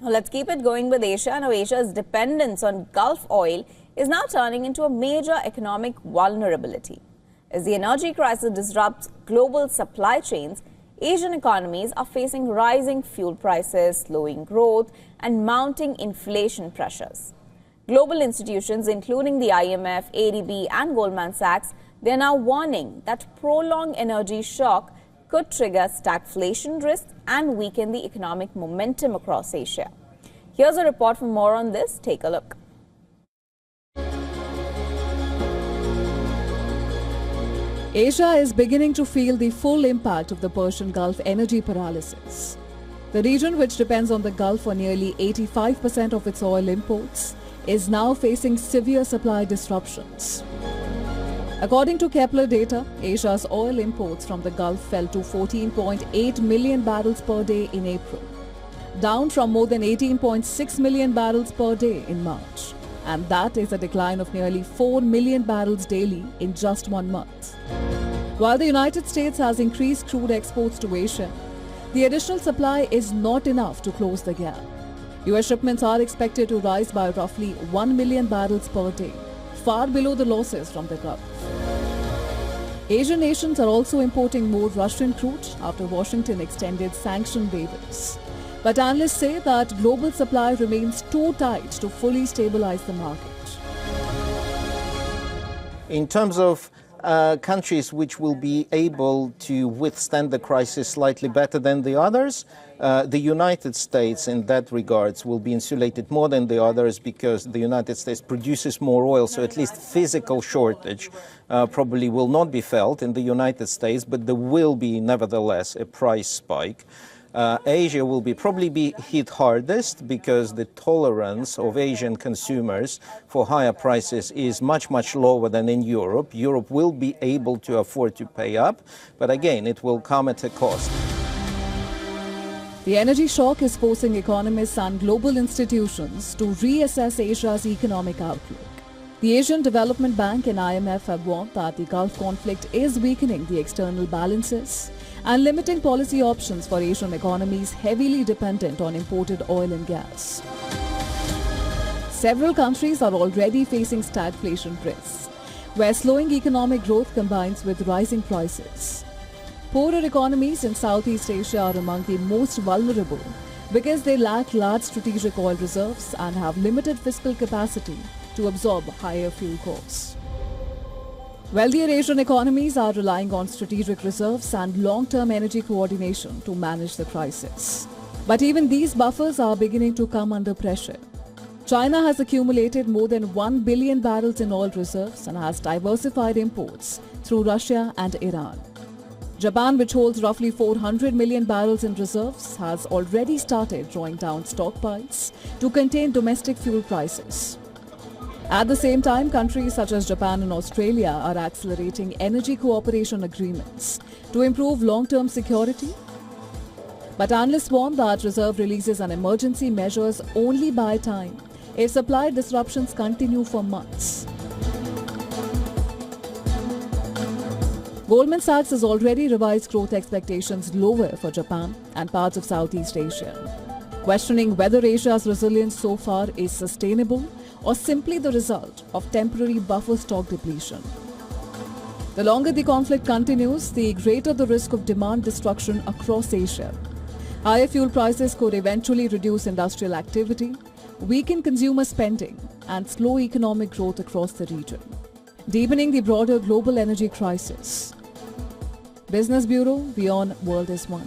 Well, let's keep it going with Asia. Now, Asia's dependence on Gulf oil is now turning into a major economic vulnerability. As the energy crisis disrupts global supply chains, Asian economies are facing rising fuel prices, slowing growth, and mounting inflation pressures. Global institutions, including the IMF, ADB, and Goldman Sachs, they are now warning that prolonged energy shock could trigger stagflation risks and weaken the economic momentum across Asia. Here's a report for more on this. Take a look. Asia is beginning to feel the full impact of the Persian Gulf energy paralysis. The region, which depends on the Gulf for nearly 85% of its oil imports, is now facing severe supply disruptions. According to Kepler data, Asia's oil imports from the Gulf fell to 14.8 million barrels per day in April, down from more than 18.6 million barrels per day in March. And that is a decline of nearly 4 million barrels daily in just 1 month. While the United States has increased crude exports to Asia, the additional supply is not enough to close the gap. US shipments are expected to rise by roughly 1 million barrels per day, far below the losses from the Gulf. Asian nations are also importing more Russian crude after Washington extended sanction waivers. But analysts say that global supply remains too tight to fully stabilize the market. In terms of countries which will be able to withstand the crisis slightly better than the others, the United States in that regards will be insulated more than the others because the United States produces more oil, so at least physical shortage probably will not be felt in the United States, but there will be nevertheless a price spike. Asia will probably be hit hardest because the tolerance of Asian consumers for higher prices is much, much lower than in Europe. Europe will be able to afford to pay up, but again, it will come at a cost. The energy shock is forcing economists and global institutions to reassess Asia's economic outlook. The Asian Development Bank and IMF have warned that the Gulf conflict is weakening the external balances and limiting policy options for Asian economies heavily dependent on imported oil and gas. Several countries are already facing stagflation risks, where slowing economic growth combines with rising prices. Poorer economies in Southeast Asia are among the most vulnerable because they lack large strategic oil reserves and have limited fiscal capacity to absorb higher fuel costs. Wealthier Asian economies are relying on strategic reserves and long-term energy coordination to manage the crisis. But even these buffers are beginning to come under pressure. China has accumulated more than 1 billion barrels in oil reserves and has diversified imports through Russia and Iran. Japan, which holds roughly 400 million barrels in reserves, has already started drawing down stockpiles to contain domestic fuel prices. At the same time, countries such as Japan and Australia are accelerating energy cooperation agreements to improve long-term security. But analysts warn that reserve releases and emergency measures only buy time if supply disruptions continue for months. Goldman Sachs has already revised growth expectations lower for Japan and parts of Southeast Asia, questioning whether Asia's resilience so far is sustainable or simply the result of temporary buffer stock depletion. The longer the conflict continues, the greater the risk of demand destruction across Asia. Higher fuel prices could eventually reduce industrial activity, weaken consumer spending, and slow economic growth across the region, deepening the broader global energy crisis. Business Bureau, WION World is One.